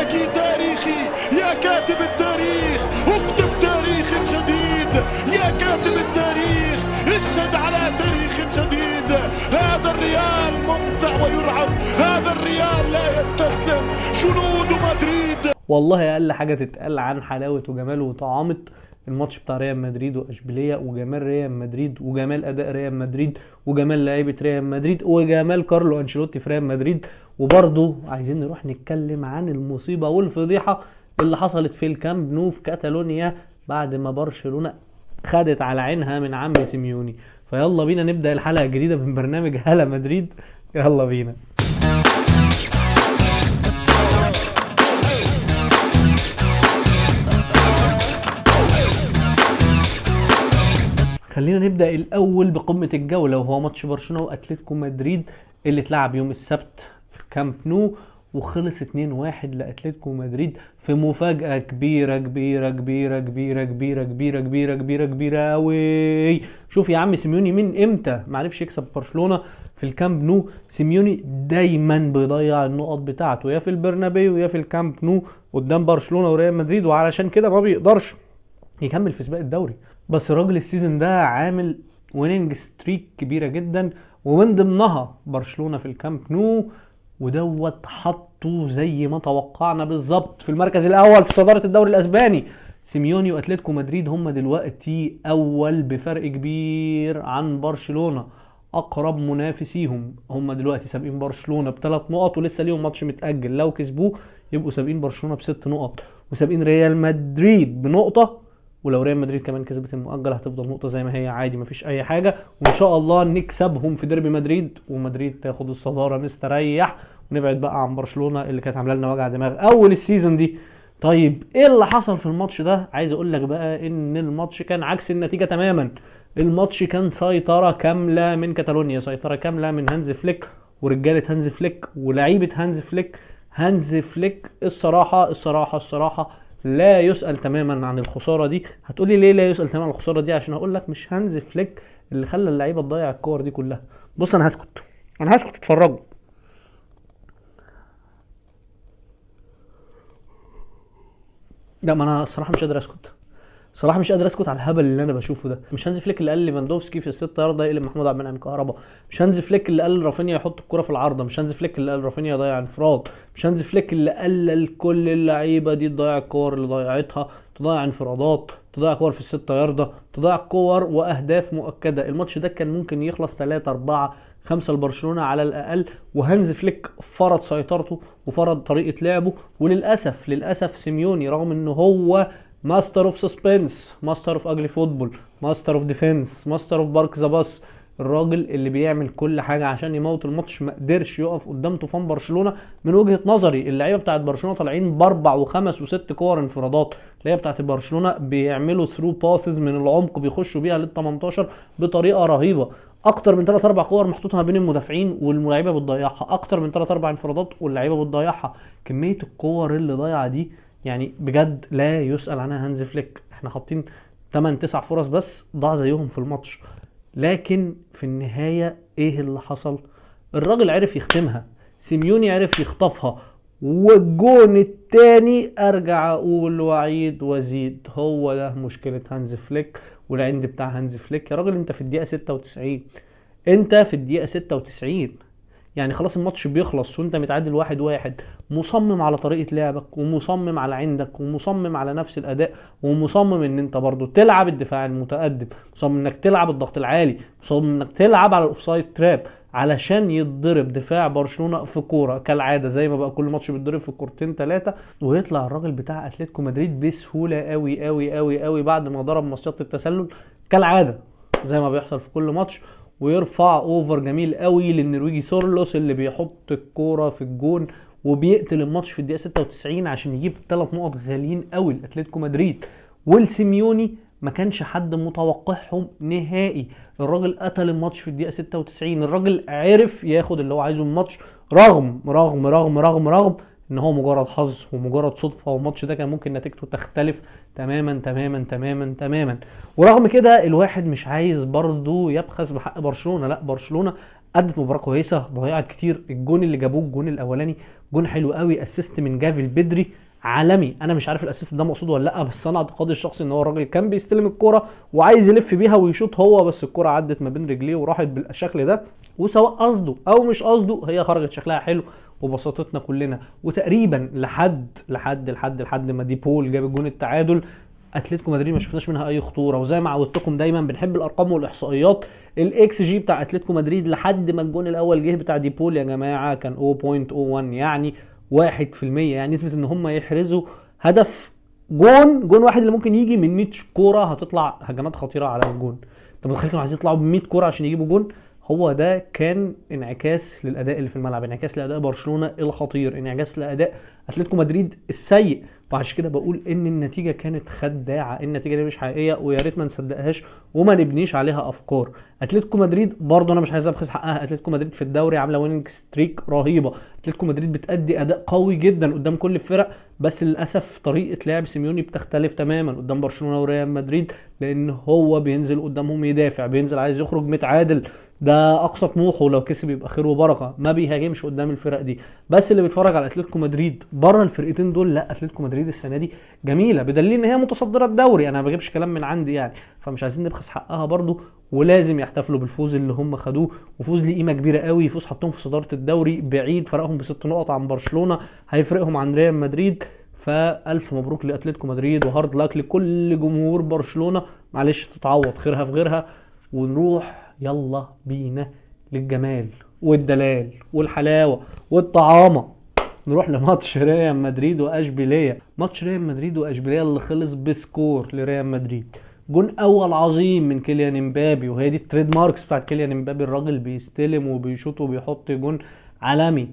تاريخي يا كاتب التاريخ، اكتب تاريخ جديد يا كاتب التاريخ، اشهد على تاريخ جديد. هذا الريال ممتع ويرعب، هذا الريال لا يستسلم، جنود مدريد. والله اقل حاجه تتقال عن حلاوه وجمال وطعامه الماتش بتاع ريال مدريد واشبيليه، وجمال ريال مدريد وجمال اداء ريال مدريد وجمال لعيبه ريال مدريد وجمال كارلو انشيلوتي في ريال مدريد. وبرضه عايزين نروح نتكلم عن المصيبه والفضيحه اللي حصلت في الكامب نو في كاتالونيا بعد ما برشلونه خدت على عينها من عم سيميوني. فيلا بينا نبدا الحلقه الجديده من برنامج هلا مدريد. يلا بينا. خلينا نبدأ الأول بقمة الجولة، وهو ماتش برشلونة وأتلتيكو مدريد اللي اتلعب يوم السبت في كامب نو وخلص 2-1 لأتلتيكو مدريد في مفاجأة كبيرة كبيرة كبيرة كبيرة كبيرة كبيرة كبيرة كبيرة كبيرة أوي. شوف يا عم سيميوني من إمتى معرفش يكسب برشلونة في الكامب نو. سيميوني دايما بيضيع النقط بتاعته يا في البرنابيو يا في الكامب نو قدام برشلونة وريال مدريد، وعلشان كده ما بيقدرش يكمل في سباق الدوري. بس الراجل السيزون ده عامل ويننج ستريك كبيرة جدا، ومن ضمنها برشلونة في الكامب نو، ودوت حطه زي ما توقعنا بالظبط في المركز الاول في صدارة الدوري الاسباني. سيميوني واتلتيكو مدريد هم دلوقتي اول بفرق كبير عن برشلونة، اقرب منافسيهم. هم دلوقتي سابقين برشلونة ب3 نقط ولسه ليهم ماتش متأجل، لو كسبوه يبقوا سابقين برشلونة ب6 نقط، وسابقين ريال مدريد بنقطة، ولو ريال مدريد كمان كسبت المؤجل هتفضل نقطة زي ما هي عادي مفيش اي حاجة. وان شاء الله نكسبهم في ديربي مدريد ومدريد تاخد الصدارة مستريح، ونبعد بقى عن برشلونة اللي كانت عامله لنا وجع دماغ اول السيزون دي. طيب ايه اللي حصل في الماتش ده؟ عايز اقول لك بقى ان الماتش كان عكس النتيجة تماما. الماتش كان سيطرة كاملة من كاتالونيا، سيطرة كاملة من هانز فليك ورجالة هانز فليك ولاعيبة هانز فليك. هانز فليك الصراحة لا يسأل تماما عن الخسارة دي. هتقولي ليه لا يسأل تماما عن الخسارة دي؟ عشان هقول لك مش هانز فليك اللي خلى اللعيبة تضيع الكور دي كلها. بص انا هسكت اتفرجوا. لا ما انا الصراحة مش قادر اسكت، صراحه مش قادر اسكت على الهبل اللي انا بشوفه ده. مش هانز فليك اللي قال ليفاندوفسكي في ال6 يارده يقلب محمود عبد المنعم كهربا، مش هانز فليك اللي قال رافينيا يحط الكره في العارضه، مش هانز فليك اللي قال رافينيا يضيع انفراد، مش هانز فليك اللي قال لكل اللعيبه دي تضيع الكور اللي ضيعتها، تضيع انفرادات، تضيع كور في ال6 يارده، تضيع كور واهداف مؤكده. الماتش ده كان ممكن يخلص 3 4 5 لبرشلونه على الاقل، وهانز فليك فرض سيطرته وفرض طريقه لعبه. وللاسف سيميوني رغم انه هو ماستر اوف سسبنس، ماستر اوف اجلي فوتبول، ماستر اوف ديفنس، ماستر اوف بارك ذا باس، الراجل اللي بيعمل كل حاجه عشان يموت الماتش، ما قدرش يقف قدام طوفان برشلونه. من وجهه نظري اللعيبه بتاعت برشلونه طالعين باربع وخمس وست كور انفرادات. اللعيبه بتاعت برشلونه بيعملوا ثرو باسز من العمق بيخشوا بيها لل18 بطريقه رهيبه. اكتر من 3 4 كور محطوطه ما بين المدافعين واللعيبه بتضيعها، اكتر من 3 4 انفرادات واللعيبه بتضيعها. كميه الكور اللي ضايعه دي يعني بجد لا يسأل عنها هانز فليك. احنا حاطين 8 9 فرص بس ضاع زيهم في الماتش، لكن في النهاية ايه اللي حصل؟ الراجل عرف يختمها، سيميوني عرف يخطفها، والجون التاني ارجع اقول وعيد وزيد هو ده مشكلة هانز فليك والعند بتاع هانز فليك. يا راجل انت في الدقيقة 96، انت في الدقيقة 96 يعني خلاص الماتش بيخلص وانت متعادل 1-1، مصمم على طريقة لعبك ومصمم على عندك ومصمم على نفس الاداء ومصمم ان انت برضو تلعب الدفاع المتقدم، مصمم انك تلعب الضغط العالي، مصمم انك تلعب على الاوفسايد تراب علشان يتضرب دفاع برشلونة في كورة كالعادة زي ما بقى كل ماتش بيتضرب في كورتين 3، ويطلع الراجل بتاع اتلتيكو مدريد بسهولة قوي قوي قوي قوي بعد ما ضرب مصيدة التسلل كالعادة زي ما بيحصل في كل ماتش، ويرفع اوفر جميل قوي للنرويجي سورلوس اللي بيحط الكوره في الجون وبيقتل الماتش في الدقيقه 96 عشان يجيب 3 نقط غاليين قوي لاتلتيكو مدريد. والسيميوني ما كانش حد متوقعهم نهائي، الراجل قتل الماتش في الدقيقه 96، الراجل عرف ياخد اللي هو عايزه الماتش رغم رغم رغم رغم رغم ان هو مجرد حظ ومجرد صدفه، والماتش ده كان ممكن نتيجته تختلف تماما تماما تماما تماما. ورغم كده الواحد مش عايز برضو يبخس بحق برشلونه، لا برشلونه ادت مباراه كويسه، ضيعت كتير. الجون اللي جابوه الجون الاولاني جون حلو قوي، اسيست من جافي البدري عالمي. انا مش عارف الاسيست ده مقصود ولا لا، بس انا اعتقادي الشخصي ان هو الراجل كان بيستلم الكوره وعايز يلف بيها ويشوط هو، بس الكوره عدت ما بين رجليه وراحت بالشكل ده. وسواء قصده او مش قصده هي خرجت شكلها حلو وبساطتنا كلنا. وتقريبا لحد ما ديبول جاب الجون التعادل، اتلتيكو مدريد ما شفناش منها اي خطوره. وزي ما عودتكم دايما بنحب الارقام والاحصائيات، الاكس جي بتاع اتلتيكو مدريد لحد ما الجون الاول جه بتاع ديبول يا جماعه كان 0.01، يعني 1%. يعني نسبه ان هم يحرزوا هدف جون واحد اللي ممكن يجي من 100 كوره هتطلع هجمات خطيره على الجون. انت متخيل كانوا عايزين يطلعوا ب 100 كوره عشان يجيبوا جون؟ هو ده كان انعكاس للاداء اللي في الملعب، انعكاس لاداء برشلونه الخطير، انعكاس لاداء اتلتيكو مدريد السيء. وعشان كده بقول ان النتيجه كانت خداعه، النتيجه دي مش حقيقيه، ويا ريت ما نصدقهاش وما نبنيش عليها افكار. اتلتيكو مدريد برضه انا مش عايز ابخس حقها، اتلتيكو مدريد في الدوري عامله ويننج ستريك رهيبه، اتلتيكو مدريد بتأدي اداء قوي جدا قدام كل الفرق، بس للاسف طريقه لعب سيميوني بتختلف تماما قدام برشلونه وريال مدريد، لان هو بينزل قدامهم يدافع، بينزل عايز يخرج متعادل، ده اقصى طموحه، لو كسب يبقى خير وبركه، ما بيهاجمش قدام الفرق دي. بس اللي بيتفرج على اتلتيكو مدريد بره الفرقتين دول، لا اتلتيكو مدريد السنه دي جميله، بدليل ان هي متصدره الدوري، انا ما بجيبش كلام من عندي يعني، فمش عايزين نبخس حقها برضو. ولازم يحتفلوا بالفوز اللي هم خدوه، وفوز ليه قيمه كبيره قوي، فوز حطهم في صداره الدوري بعيد، فرقهم ب6 نقط عن برشلونه، هيفرقهم عن ريال مدريد. فالف مبروك لاتلتيكو مدريد، وهارد لاك لكل جمهور برشلونه، معلش تتعوض خيرها في غيرها. ونروح يلا بينا للجمال والدلال والحلاوه والطعامه، نروح لماتش ريال مدريد واشبيليه. ماتش ريال مدريد واشبيليه اللي خلص بسكور لريال مدريد، جون اول عظيم من كيليان امبابي، وهي دي التريد ماركس بتاعت كيليان امبابي، الراجل بيستلم وبيشوط وبيحط جون عالمي.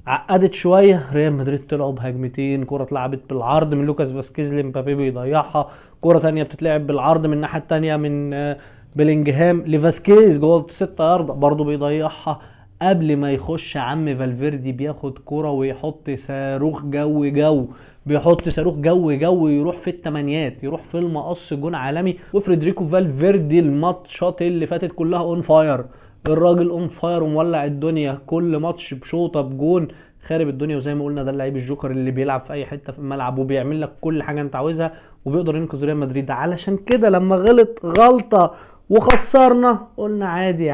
عقدت شويه، ريال مدريد طلعوا بهجمتين، كره اتلعبت بالعرض من لوكاس فاسكيز لامبابي بيضيعها، كره تانية بتتلعب بالعرض من الناحيه التانية من بيلينجهام لفاسكيز جوه 6 يارد برضه بيضيعها، قبل ما يخش عم فالفيردي بياخد كرة ويحط صاروخ جو بيحط صاروخ جو يروح في التمانيات، يروح في المقص، جون عالمي. وفريدريكو فالفيردي الماتشات اللي فاتت كلها اون فاير، الراجل اون فاير ومولع الدنيا، كل ماتش بشوطه بجون خارب الدنيا. وزي ما قلنا ده اللعيب الجوكر اللي بيلعب في اي حته في الملعب وبيعمل لك كل حاجه انت عاوزها، وبيقدر ينقذ ريال مدريد. علشان كده لما غلط غلطه وخسرنا قلنا عادي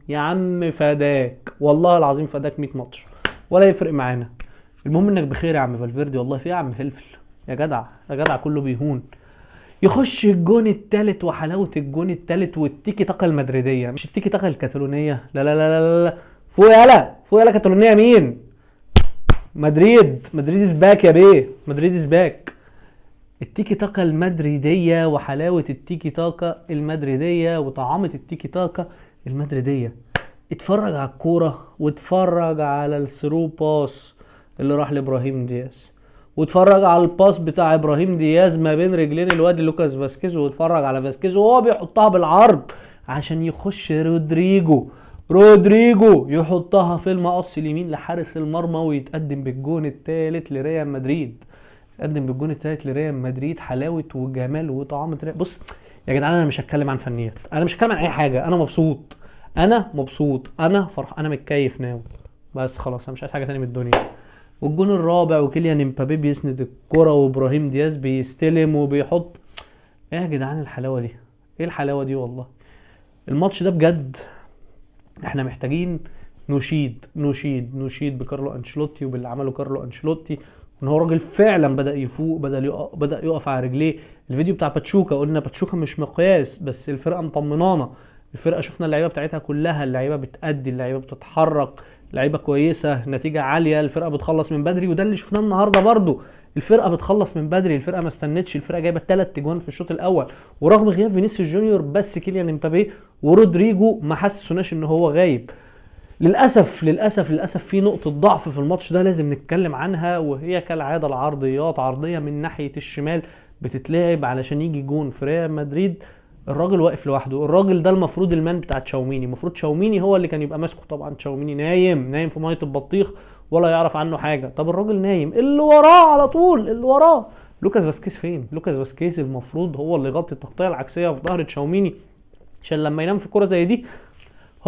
يا عم فداك، والله العظيم فداك 100 ماتش ولا يفرق معانا، المهم انك بخير يا عم فالفيردي. والله في يا عم فلفل يا جدع كله بيهون. يخش الجون التالت، وحلاوه الجون التالت والتيكي تاكا المدريديه، مش التيكي تاكا الكتالونيه، لا فوق يالا كتالونيه مين؟ مدريد از باك يا بيه، مدريد از باك. التيكي تاكا المدريديه وحلاوه التيكي تاكا المدريديه وطعامه التيكي تاكا المدريديه. اتفرج على الكوره، واتفرج على الثرو باس اللي راح لابراهيم دياز، واتفرج على الباس بتاع ابراهيم دياز ما بين رجلين الواد لوكاس فاسكيز، واتفرج على فاسكيز وهو بيحطها بالعرض عشان يخش رودريجو يحطها في المقص اليمين لحارس المرمى، ويتقدم بالجون الثالث لريال مدريد. حلاوه وجمال وطعام. بص يا جدعان، انا مش هتكلم عن فنيات، انا مش هتكلم عن اي حاجه، انا مبسوط، انا فرح، انا متكيف ناو، بس خلاص انا مش عايز حاجه تاني من الدنيا. والجون الرابع وكيليان امبابي بيسند الكرة وابراهيم دياز بيستلم وبيحط. ايه يا جدعان الحلاوه دي، ايه الحلاوه دي والله. الماتش ده بجد احنا محتاجين نشيد بكارلو انشيلوتي وباللي عمله كارلو انشيلوتي، ان هو راجل فعلا بدا يفوق، بدا يقف على رجليه. الفيديو بتاع باتشوكا قلنا باتشوكا مش مقياس، بس الفرقه مطمنانا، الفرقه شفنا اللعيبه بتاعتها كلها، اللعيبه بتأدي، اللعيبه بتتحرك، لعيبه كويسه، نتيجه عاليه، الفرقه بتخلص من بدري، وده اللي شفناه النهارده برضو، الفرقه بتخلص من بدري، الفرقه ما استنتش، الفرقه جايبه 3 اجوان في الشوط الاول، ورغم غياب فينيسيوس جونيور بس كيليان امبابي ورودريجو ما حسسوناش ان هو غايب. للاسف في نقطه ضعف في الماتش ده لازم نتكلم عنها، وهي كالعاده العرضيات، عرضيه من ناحيه الشمال بتتلعب علشان يجي جون في ريال مدريد، الراجل واقف لوحده، الراجل ده المفروض المان بتاع تشاوميني، المفروض تشاوميني هو اللي كان يبقى ماسكه، طبعا تشاوميني نايم في ميه البطيخ ولا يعرف عنه حاجه. طب الراجل نايم، اللي وراه على طول، اللي وراه لوكاس فاسكيز فين؟ لوكاس فاسكيز المفروض هو اللي يغطي التغطيه العكسيه في ظهر تشاوميني، عشان لما ينام في كرة زي دي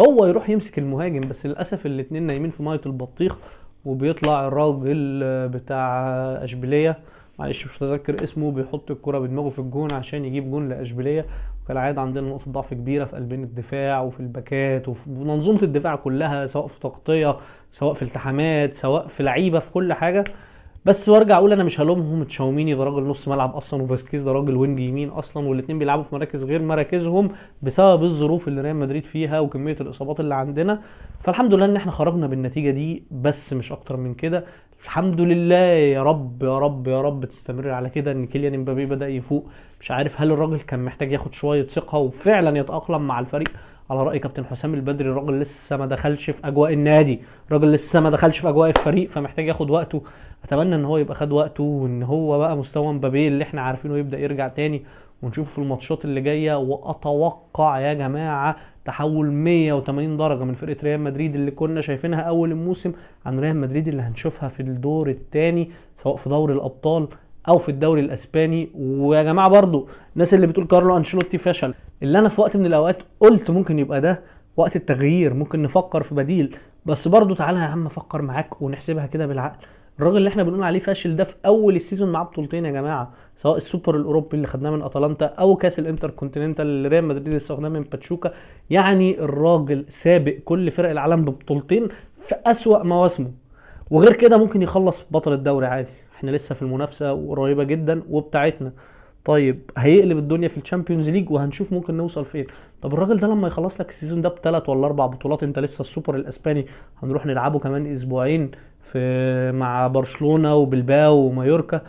هو يروح يمسك المهاجم، بس للاسف الاتنين نايمين في ميه البطيخ. وبيطلع الراجل بتاع اشبيليه، معلش مش متذكر اسمه، بيحط الكرة بدماغه في الجون عشان يجيب جون لاشبيليه. وكالعاده عندنا نقطه ضعف كبيره في قلبين الدفاع وفي الباكات وفي منظومه الدفاع كلها، سواء في تغطيه سواء في التحامات سواء في لعيبه في كل حاجه. بس وارجع اقول انا مش هلومهم، تشاوميني ده راجل نص ملعب اصلا، وفاسكيز ده راجل وينج يمين اصلا، والاثنين بيلعبوا في مراكز غير مراكزهم بسبب الظروف اللي ريال مدريد فيها وكميه الاصابات اللي عندنا. فالحمد لله ان احنا خرجنا بالنتيجه دي، بس مش اكتر من كده. الحمد لله، يا رب يا رب يا رب تستمر على كده، ان كيليان امبابي بدا يفوق. مش عارف هل الراجل كان محتاج ياخد شويه ثقه وفعلا يتاقلم مع الفريق. على راي كابتن حسام البدري، الراجل لسه ما دخلش في اجواء النادي، الراجل لسه ما دخلش في اجواء الفريق، فمحتاج ياخد وقته. اتمنى ان هو يبقى خد وقته، وان هو بقى مستوى مبابي اللي احنا عارفينه يبدا يرجع تاني، ونشوف في الماتشات اللي جايه. واتوقع يا جماعه تحول 180 درجه من فرقه ريال مدريد اللي كنا شايفينها اول الموسم عن ريال مدريد اللي هنشوفها في الدور الثاني، سواء في دوري الابطال او في الدوري الاسباني. ويا جماعه برضو الناس اللي بتقول كارلو انشيلوتي فشل، اللي انا في وقت من الاوقات قلت ممكن يبقى ده وقت التغيير، ممكن نفكر في بديل. بس برضو تعالى يا عم افكر معاك ونحسبها كده بالعقل. الراجل اللي احنا بنقول عليه فاشل ده في اول السيزون معاه بطولتين يا جماعه، سواء السوبر الاوروبي اللي خدناه من اتلانتا او كاس الانتر كونتيننتال اللي ريال مدريد لسه واخداه من باتشوكا. يعني الراجل سابق كل فرق العالم ببطولتين في اسوأ مواسمه. وغير كده ممكن يخلص بطل الدوري عادي، احنا لسه في المنافسه وقريبه جدا وبتاعتنا. طيب هيقلب الدنيا في الشامبيونز ليج وهنشوف ممكن نوصل فين. طب الراجل ده لما يخلص لك السيزون ده بثلاث ولا اربع بطولات، انت لسه السوبر الاسباني هنروح نلعبه كمان اسبوعين في مع برشلونه وبلباو ومايوركا،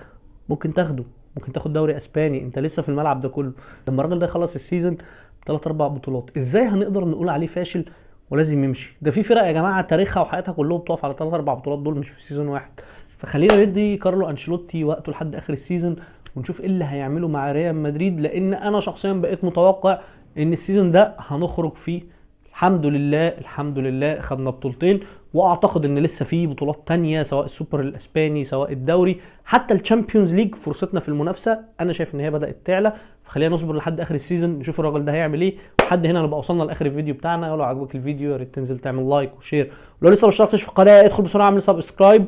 ممكن تاخده، ممكن تاخد دوري اسباني، انت لسه في الملعب ده كله. لما الراجل ده يخلص السيزون بثلاث اربع بطولات، ازاي هنقدر نقول عليه فاشل ولازم يمشي؟ ده في فرق يا جماعه تاريخها وحياتها كلهم بتقف على ثلاث اربع بطولات دول، مش في سيزون واحد. فخلينا ندي كارلو انشيلوتي وقته لحد اخر السيزون ونشوف ايه اللي هيعمله مع ريال مدريد، لان انا شخصيا بقيت متوقع ان السيزون ده هنخرج فيه الحمد لله. الحمد لله خدنا بطولتين، واعتقد ان لسه في بطولات تانية، سواء السوبر الاسباني سواء الدوري حتى الشامبيونز ليج. فرصتنا في المنافسه انا شايف ان هي بدات تعلى، فخلينا نصبر لحد اخر السيزون نشوف الراجل ده هيعمل ايه. لحد هنا نبقى وصلنا لاخر الفيديو بتاعنا. لو عجبك الفيديو يا ريت تنزل تعمل لايك وشير، ولو لسه ما اشتركتش في القناه ادخل بسرعه اعمل سبسكرايب،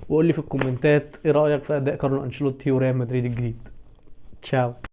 وقول لي في الكومنتات ايه رايك في اداء كارلو انشيلوتي وريال مدريد الجديد. تشاو.